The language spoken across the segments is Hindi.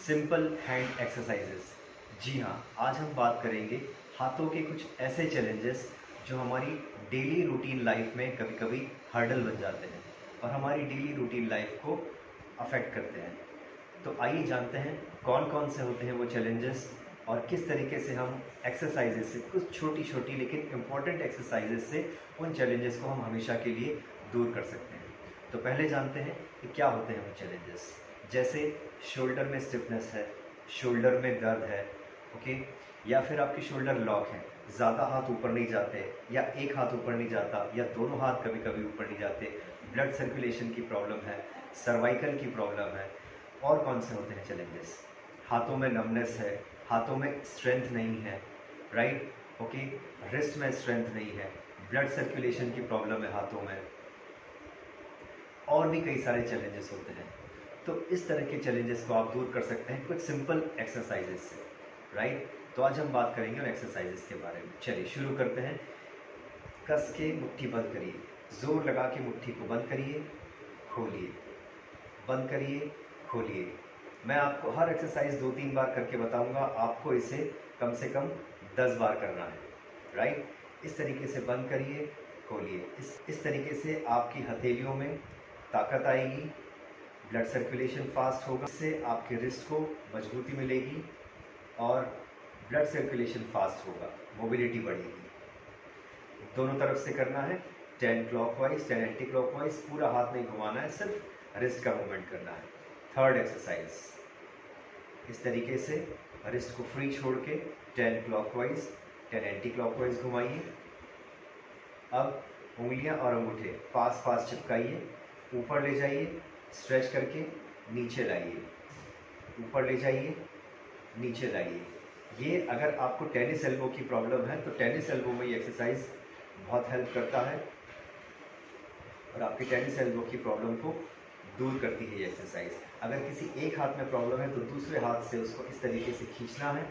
Simple hand exercises. जी हाँ, आज हम बात करेंगे हाथों के कुछ ऐसे चैलेंजेस जो हमारी डेली रूटीन लाइफ में कभी कभी हर्डल बन जाते हैं और हमारी डेली रूटीन लाइफ को अफेक्ट करते हैं। तो आइए जानते हैं कौन कौन से होते हैं वो चैलेंजेस और किस तरीके से हम एक्सरसाइजेस से, कुछ छोटी छोटी लेकिन इम्पॉर्टेंट एक्सरसाइजेस से उन चैलेंजेस को हम हमेशा के लिए दूर कर सकते हैं। तो पहले जानते हैं कि क्या होते हैं वो चैलेंजेस। जैसे शोल्डर में स्टिफनेस है, शोल्डर में दर्द है, ओके, या फिर आपकी शोल्डर लॉक है, ज़्यादा हाथ ऊपर नहीं जाते, या एक हाथ ऊपर नहीं जाता, या दोनों हाथ कभी कभी ऊपर नहीं जाते, ब्लड सर्कुलेशन की प्रॉब्लम है, सर्वाइकल की प्रॉब्लम है। और कौन से होते हैं चैलेंजेस? हाथों में नमनेस है, हाथों में स्ट्रेंथ नहीं है, राइट, ओके, रिस्ट में स्ट्रेंथ नहीं है, ब्लड सर्कुलेशन की प्रॉब्लम है हाथों में, और भी कई सारे चैलेंजेस होते हैं। तो इस तरह के चैलेंजेस को आप दूर कर सकते हैं कुछ सिंपल एक्सरसाइजेस से, राइट। तो आज हम बात करेंगे उन एक्सरसाइजेस के बारे में। चलिए शुरू करते हैं। कस के मुट्ठी बंद करिए, जोर लगा के मुट्ठी को बंद करिए, खोलिए, बंद करिए, खोलिए। मैं आपको हर एक्सरसाइज 2-3 बार करके बताऊंगा, आपको इसे कम से कम 10 बार करना है, राइट। इस तरीके से बंद करिए, खोलिए। इस तरीके से आपकी हथेलियों में ताकत आएगी, ब्लड सर्कुलेशन फास्ट होगा, इससे आपके रिस्ट को मजबूती मिलेगी और ब्लड सर्कुलेशन फास्ट होगा, मोबिलिटी बढ़ेगी। दोनों तरफ से करना है, 10 क्लॉकवाइज 10 एंटी क्लॉकवाइज, पूरा हाथ नहीं घुमाना है, सिर्फ रिस्ट का मूवमेंट करना है। थर्ड एक्सरसाइज, इस तरीके से रिस्ट को फ्री छोड़ के 10 क्लॉकवाइज 10 एंटी क्लॉकवाइज घुमाइए। अब उंगलियां और अंगूठे पास पास चिपकाइए, ऊपर ले जाइए, स्ट्रेच करके नीचे लाइए, ऊपर ले जाइए, नीचे लाइए। ये अगर आपको टेनिस एल्बो की प्रॉब्लम है तो टेनिस एल्बो में ये एक्सरसाइज बहुत हेल्प करता है और आपकी टेनिस एल्बो की प्रॉब्लम को दूर करती है ये एक्सरसाइज। अगर किसी एक हाथ में प्रॉब्लम है तो दूसरे हाथ से उसको इस तरीके से खींचना है,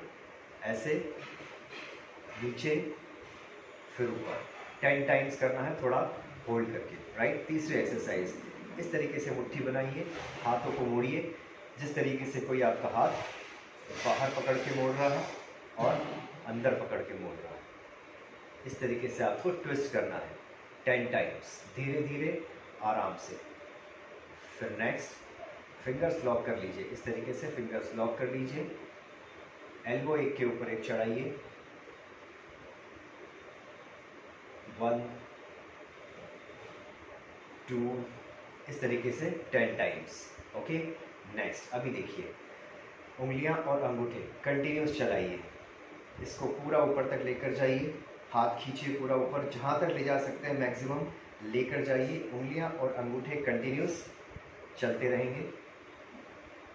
ऐसे, नीचे, फिर ऊपर, 10 टाइम्स करना है, थोड़ा होल्ड करके, राइट। तीसरी एक्सरसाइज, इस तरीके से मुट्ठी बनाइए, हाथों को मोड़िए, जिस तरीके से कोई आपका हाथ बाहर पकड़ के मोड़ रहा है और अंदर पकड़ के मोड़ रहा है। इस तरीके से आपको ट्विस्ट करना है 10 टाइम्स, धीरे धीरे, आराम से। फिर नेक्स्ट, फिंगर्स लॉक कर लीजिए, इस तरीके से फिंगर्स लॉक कर लीजिए, एल्बो एक के ऊपर एक चढ़ाइए, 1 2, इस तरीके से 10 टाइम्स, ओके। नेक्स्ट, अभी देखिए, उंगलियां और अंगूठे कंटिन्यूस चलाइए, इसको पूरा ऊपर तक लेकर जाइए, हाथ खींचिए पूरा ऊपर, जहाँ तक ले जा सकते हैं मैक्सिमम लेकर जाइए। उंगलियां और अंगूठे कंटिन्यूस चलते रहेंगे,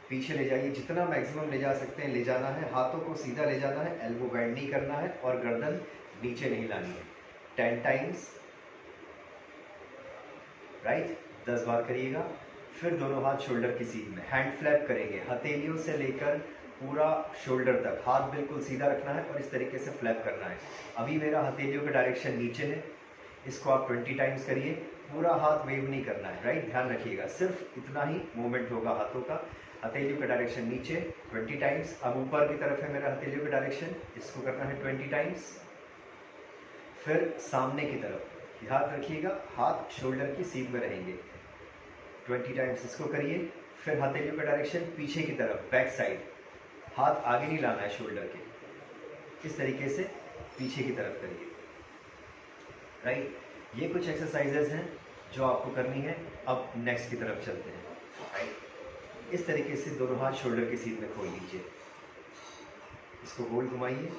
पीछे ले जाइए, जितना मैक्सिमम ले जा सकते हैं ले जाना है। हाथों को सीधा ले जाना है, एल्बो बेंड नहीं करना है और गर्दन नीचे नहीं लानी है। 10 टाइम्स, राइट, 10 बार करिएगा। फिर दोनों हाथ शोल्डर की सीध में, हैंड फ्लैप करेंगे, हथेलियों से लेकर पूरा शोल्डर तक हाथ बिल्कुल सीधा रखना है और इस तरीके से फ्लैप करना है। अभी मेरा हथेलियों का डायरेक्शन नीचे है, इसको आप 20 टाइम्स करिए, पूरा हाथ वेव नहीं करना है, राइट, ध्यान रखिएगा, सिर्फ इतना ही मूवमेंट होगा हाथों का। हथेलियों का डायरेक्शन नीचे 20 टाइम्स। अब ऊपर की तरफ है मेरा हथेलियों का डायरेक्शन, इसको करना है 20 टाइम्स। फिर सामने की तरफ याद रखिएगा, हाथ शोल्डर की सीध में रहेंगे, 20 टाइम्स इसको करिए। फिर हथेलियों का डायरेक्शन पीछे की तरफ, बैक साइड, हाथ आगे नहीं लाना है शोल्डर के, इस तरीके से पीछे की तरफ करिए, राइट। ये कुछ एक्सरसाइजेज हैं जो आपको करनी है। अब नेक्स्ट की तरफ चलते हैं, राइट। इस तरीके से दोनों हाथ शोल्डर की सीध में खोल लीजिए, इसको गोल घुमाइए।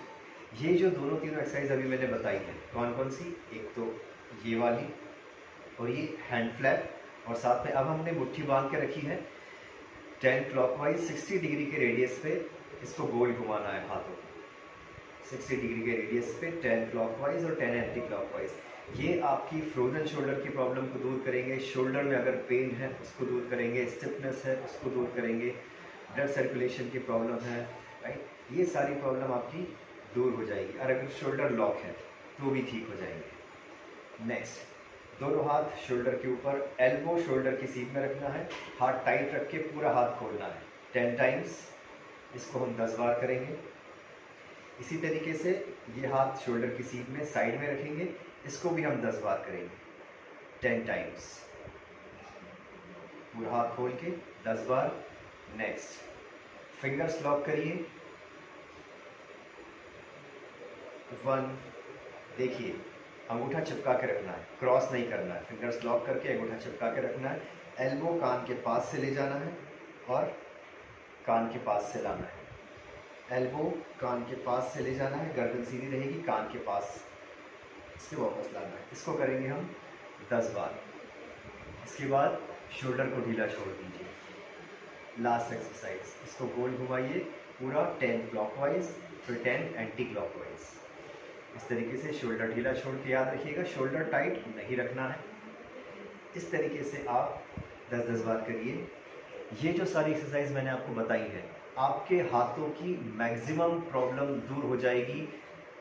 ये जो दोनों तीनों एक्सरसाइज अभी मैंने बताई है, कौन कौन सी, एक तो ये वाली और ये हैंड फ्लैप, और साथ में अब हमने मुट्ठी बांध के रखी है 10 क्लॉकवाइज 60 डिग्री के रेडियस पे, इसको गोल घुमाना है हाथों को 60 डिग्री के रेडियस पे, 10 क्लॉकवाइज और 10 एंटी क्लॉकवाइज। ये आपकी फ्रोजन शोल्डर की प्रॉब्लम को दूर करेंगे, शोल्डर में अगर पेन है उसको दूर करेंगे, स्टिफनेस है उसको दूर करेंगे, ब्लड सर्कुलेशन की प्रॉब्लम है, राइट, ये सारी प्रॉब्लम आपकी दूर हो जाएगी। और अगर शोल्डर लॉक है तो भी ठीक हो जाएंगे। नेक्स्ट, दोनों हाथ शोल्डर के ऊपर, एल्बो शोल्डर की सीध में रखना है, हाथ टाइट रख के पूरा हाथ खोलना है 10 टाइम्स। इसको हम 10 बार करेंगे। इसी तरीके से ये हाथ शोल्डर की सीध में साइड में रखेंगे, इसको भी हम 10 बार करेंगे, 10 टाइम्स। पूरा हाथ खोल के 10 बार। नेक्स्ट, फिंगर्स लॉक करिए। 1, देखिए अंगूठा चिपका के रखना है, क्रॉस नहीं करना है। फिंगर्स लॉक करके अंगूठा चिपका के रखना है। एल्बो कान के पास से ले जाना है और कान के पास से लाना है। एल्बो कान के पास से ले जाना है, गर्दन सीधी रहेगी, कान के पास से वापस लाना है। इसको करेंगे हम 10 बार। इसके बाद शोल्डर को ढीला छोड़ दीजिए। लास्ट एक्सरसाइज, इसको गोल घुमाइए पूरा 10 क्लॉकवाइज, फिर 10 एंटी क्लॉकवाइज। इस तरीके से शोल्डर ढीला छोड़ के, याद रखिएगा शोल्डर टाइट नहीं रखना है। इस तरीके से आप 10-10 बार करिए। ये जो सारी एक्सरसाइज मैंने आपको बताई है, आपके हाथों की मैक्सिमम प्रॉब्लम दूर हो जाएगी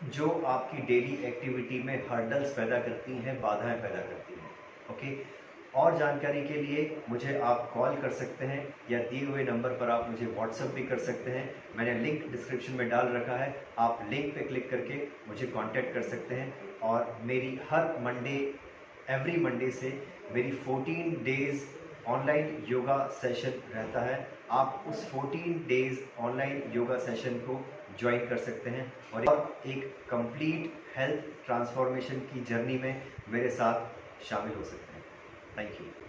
जो आपकी डेली एक्टिविटी में हर्डल्स पैदा करती हैं, बाधाएं पैदा करती हैं। ओके, और जानकारी के लिए मुझे आप कॉल कर सकते हैं या दिए हुए नंबर पर आप मुझे व्हाट्सएप भी कर सकते हैं। मैंने लिंक डिस्क्रिप्शन में डाल रखा है, आप लिंक पे क्लिक करके मुझे कांटेक्ट कर सकते हैं। और मेरी हर मंडे, एवरी मंडे से मेरी 14 डेज़ ऑनलाइन योगा सेशन रहता है। आप उस 14 डेज़ ऑनलाइन योगा सेशन को ज्वाइन कर सकते हैं और एक कंप्लीट हेल्थ ट्रांसफॉर्मेशन की जर्नी में मेरे साथ शामिल हो सकते हैं। Thank you.